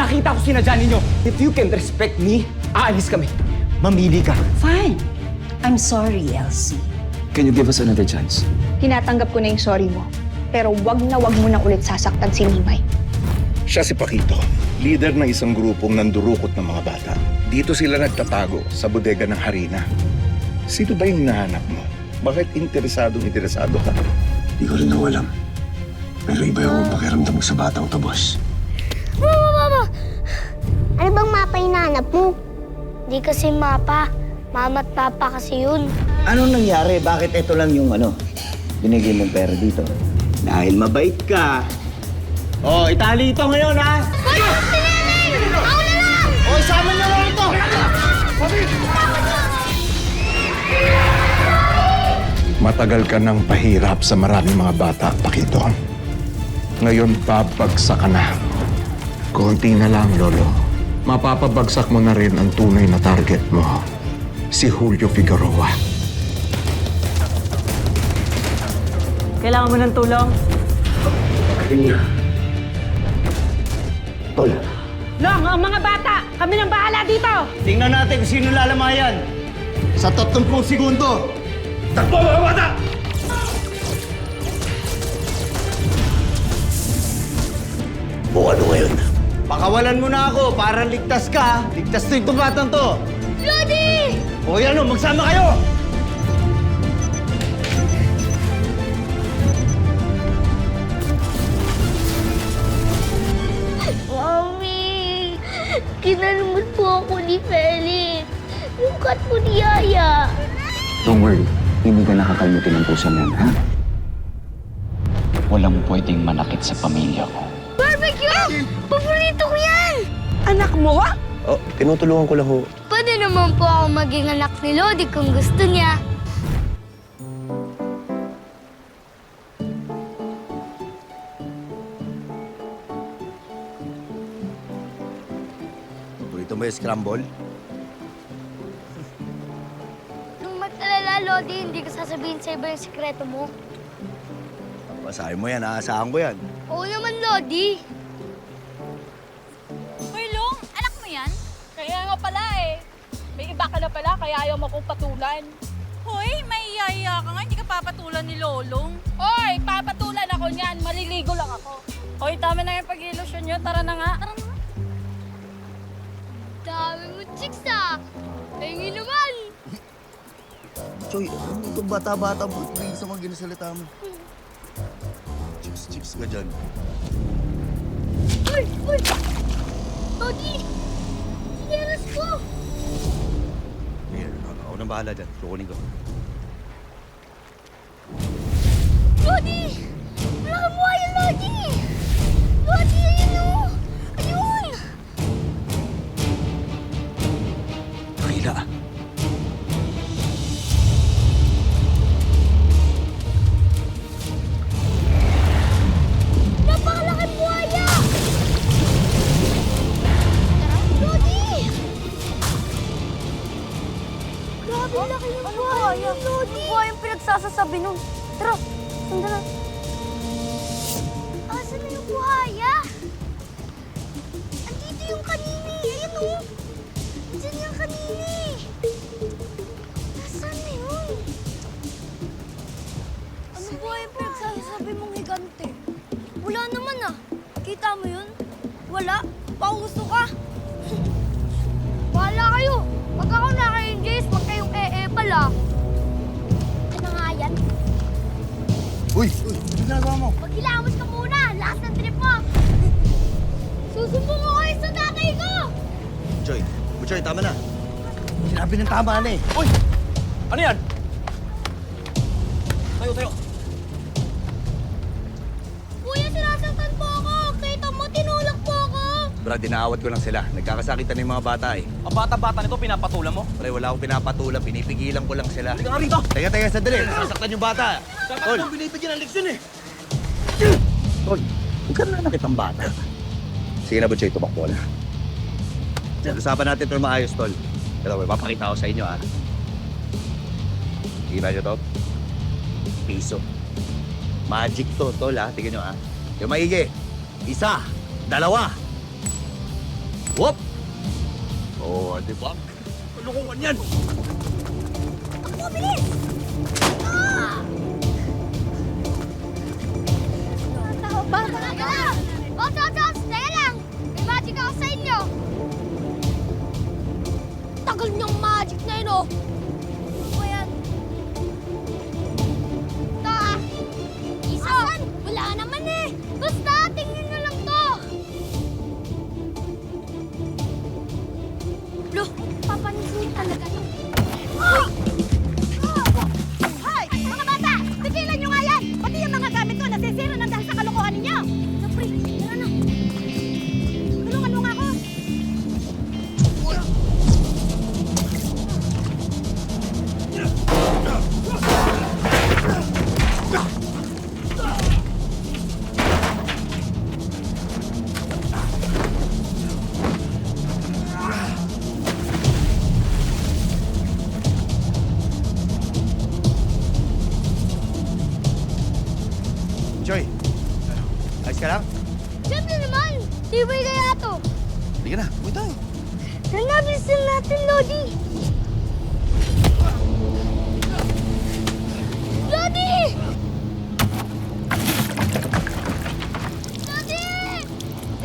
nakita ko sinadya ninyo. If you can respect me, aalis kami. Mamili ka. Fine. I'm sorry, Elsie. Can you give us another chance? Tinatanggap ko na yung sorry mo. Pero wag na wag mo na ulit sasaktan si Nimay. Siya si Paquito, leader ng isang grupong nandurukot ng mga bata. Dito sila nagtatago sa bodega ng harina. Sino ba yung hinahanap mo? Bakit interesado ka? Di ko rin alam. Pero iba yung pakiramdam mo sa batang to, boss. Mama! Ano bang mapa hinahanap mo? Di kasi mapa. Mama at papa kasi yun. Anong nangyari? Bakit ito lang yung binigay mong pera dito? Dahil mabait ka. Oh, itali ito ngayon, ha? Hoy! Sineneng! Ako na lang! Oh, sama niyo lang ito! Matagal ka nang pahirap sa maraming mga bata, Paquito. Ngayon, babagsak ka na. Konti na lang, Lolo. Mapapabagsak mo na rin ang tunay na target mo. Si Julio Figueroa. Kailangan mo ng tulong? Tol, Long, ang mga bata! Kami nang bahala dito! tingnan natin kung sino lalamayan. Sa 30 segundo. Takbo, mga bata! O ano ngayon? Pakawalan mo na ako para ligtas ka. Ligtas to itong batang to. Lodi! O yan, magsama kayo! Mami! Kinalumot po ako ni Felix. Yung cut po ni Yaya. Don't worry. Hindi ka nakakalimutin ng puso mo, ha? Walang pwedeng manakit sa pamilya ko. Barbecue! Paborito ko yan! Anak mo? Oh, tinutulungan ko lang ho. Pwede naman po ako maging anak ni Lodi kung gusto niya. Paborito mo yung scramble? Nung mag-alala, Lodi, hindi ko sasabihin sa iba yung sikreto mo. Basahin mo yan, aasahan ko yan. Oo naman, Lodi. Hoy, Long, anak mo yan? Kaya nga pala eh. May iba ka na pala, kaya ayaw mo kong patulan. Hoy, may yaya ka nga, hindi ka papatulan ni Lolong. Hoy, papatulan ako niyan, maliligo lang ako. Hoy, tama na yung pag-ilusyon nyo, tara na nga. Tara na nga. Dami mo chicks ah. Tingin naman. Choy, ano itong bata-bata mo? Tingin sa mga ginasalita mo. Chips ka dyan. Uy! Uy! Lodi! Sinelas ko! Ayan, ako nang bahala dyan. Kukunin ko. Lodi! Wala kang buhay yung Lodi! Lodi, ayun o! Ayun! Nakila. Napakalaking buhaya! Lodi! Grabe laki ng buhaya, Lodi! Ano buhaya yung pinagsasasabi nun? Tara, sundan na. Asan na yung buhaya? Andito yung kanini! Ayun o! Diyan yung kanini! Nasaan na yun? Ano buhaya yung pinagsasabi mong higante? Wala naman ah. Kita mo yun? Wala. Pauso ka. Bahala kayo. Pag ako na kayong Jace, wag kayong pala. Ano nga yan? Uy! Uy! Ano ginagawa mo? Maghilamos ka muna. Last ng trip mo. Susumbong ko kayo sa tatay ko. Choy! Choy, tama na. Sinabi ng tama na eh. Uy! Ano yan? Tayo. Kuya, sinasaktan po ako. Kita mo, tinulak po ako. Brad, dinaawat ko lang sila. Nagkakasakitan na yung mga bata eh. Ang bata-bata nito, pinapatulan mo? Pre, wala akong pinapatulan. Pinipigilan ko lang sila. Halika nga rito! Teka, sandali. Nasasaktan yung bata. Dapat Tol! mo binibigyan ng leksyon eh! Tol, huwag ka na nakitang bata. Sige na, Butchoy, tumakbo na. Usapan natin ito maayos, Tol. Ito, may papakita ko sa inyo, ah. Tingnan nyo to. Piso. Magic to, Tol, ah. Tingnan nyo, ah. Yung maigi. Isa. Dalawa. Whoop! Oh, di ba? Kalukuhan yan! Ako, bilis! Ah! Bata ka! Otos! Teka lang! May magic ako sa inyo! Tagal niyang magic na yun, oh! Ano ba yan? Ito, ah! Asan? Wala naman eh! Basta, tingnan nyo lang to! Lo, papansin talaga to. Ah! Hoy! Mga bata! Tigilan nyo nga yan! Pati yung mga gamit ko nasisira ng dahil sa kalokohan ninyo! Napre, tara na. Tulungan mo nga ako! Joy! Ayos ka lang? Siyempre naman! Tibay kaya to. Hindi ka na. Uwi tayo. Nanabisin natin, Lodi! Lodi! Lodi!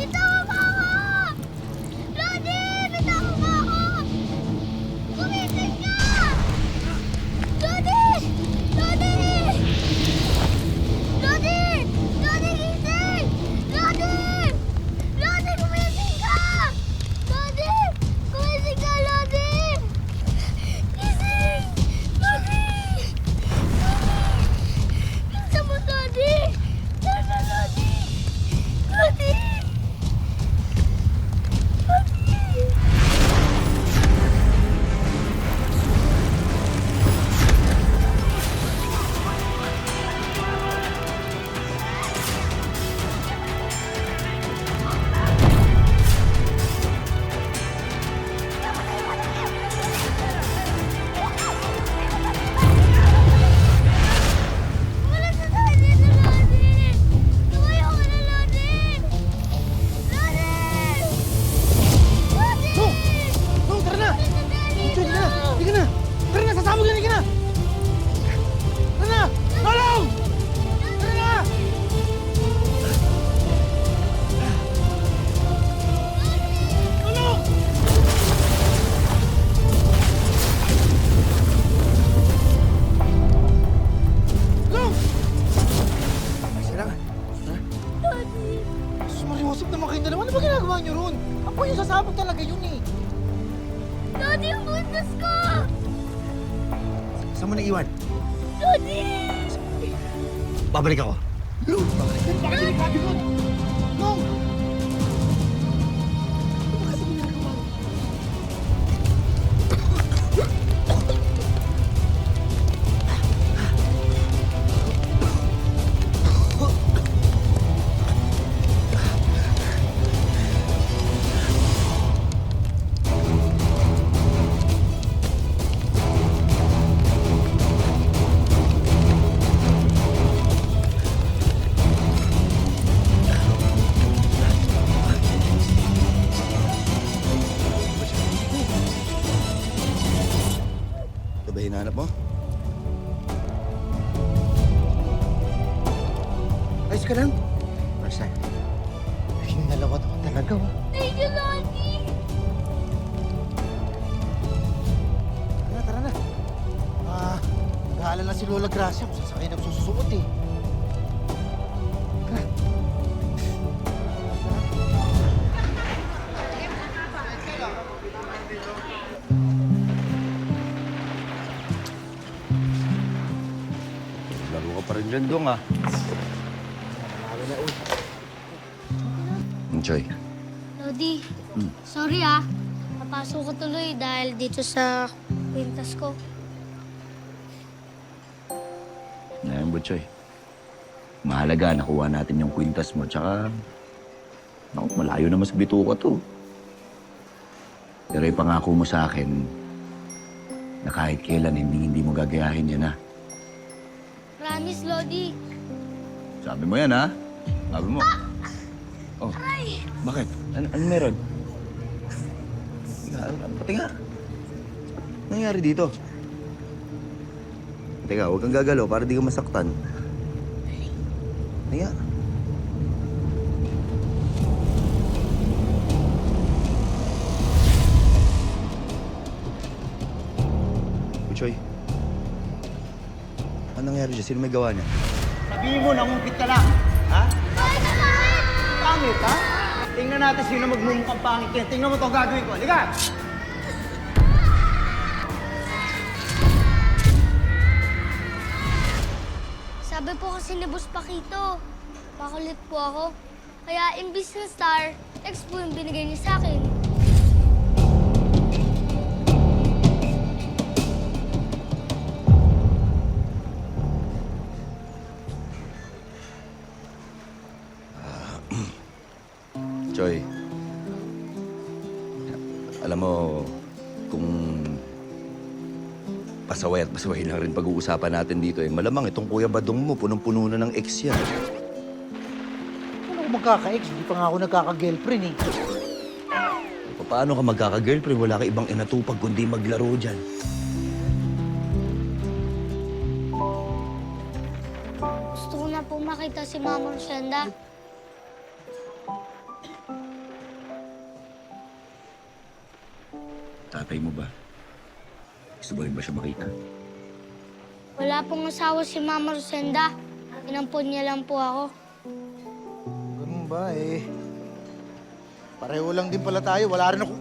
Bitawan mo ako! Lodi! Bitawan mo ako! Gumising ka! Lodi! Lodi! Lodi! Lodi, gising! Lodi! Lodi, gumising ka! Lodi! Gumising ka, Lodi! Gising! Lodi! Bisa mo, Lodi! Sana, Lodi! Lodi! Lodi! Wala na tayo dito, Lodi! Tumayo ka na, Lodi! Lodi! Lodi! No, tara na! Wala na tayo dito! Hindi ka na! Tara na, sasabog yan, hindi ka na! Tara na! Lolong! Tara na! Lolong! Lolong! Ayos ka lang. Sumariwasap naman kayong dalawa. Ano ba ginagawa niyo ron? Ako yung sasabog talaga yun eh. Lodi, ang bundas ko! Saan mo naiwan? Lodi! Babalik ako. No! Ito ba hinahanap mo? Ayos ka lang? Basta. Kinalawat ako talaga, oh. Thank you, Lodi! Tara na. Nag-aalala si Lola Gracia kung saan kayo nagsusuot eh. Tara. Laro ka pa rin dyan, Dong, ah. Joy. Lodi, sorry ah. Papasok ko tuloy dahil dito sa kwintas ko. Ngayon, Butchoy. Mahalaga, nakuha natin yung kwintas mo. Tsaka, naku, malayo naman sa bituka to. Pero ipangako mo sa akin na kahit kailan hindi mo gagayahin yan, ha? Promise, Lodi. Sabi mo yan, ha? Sabi mo. Oh, bakit? Ano meron? Pati nga. Ano nangyari dito? Teka, huwag kang gagalaw para di ka masaktan. Pati nga. Uchoy. Ano nangyari dyan? Sino may gawa niya? Sabihin mo, nangungkit ka lang. Ha? Pangit, ha? Tingnan natin sino magmumukhang pangit yan. Tingnan mo itong gagawin ko. Halika! Sabi po kasi ni Boss Paquito, makulit po ako. Kaya imbis na star, X po yung binigay niya sa akin. Choy, alam mo, kung pasaway at pasaway lang rin pag-uusapan natin dito eh. Malamang itong Kuya Badong mo, punong-puno na ng ex yan. Ano ko magkaka-ex? Hindi pa nga ako nagkaka-girlfriend eh. Paano ka magkaka-girlfriend? Wala ka ibang inatupag kundi maglaro dyan. Gusto ko na po makita si Mama Rosenda. Tatay mo ba? Gusto mo rin ba siya makita? Wala pong asawa si Mama Rosenda. Inampon niya lang po ako. Ganun ba eh? Pareho lang din pala tayo. Wala rin ako.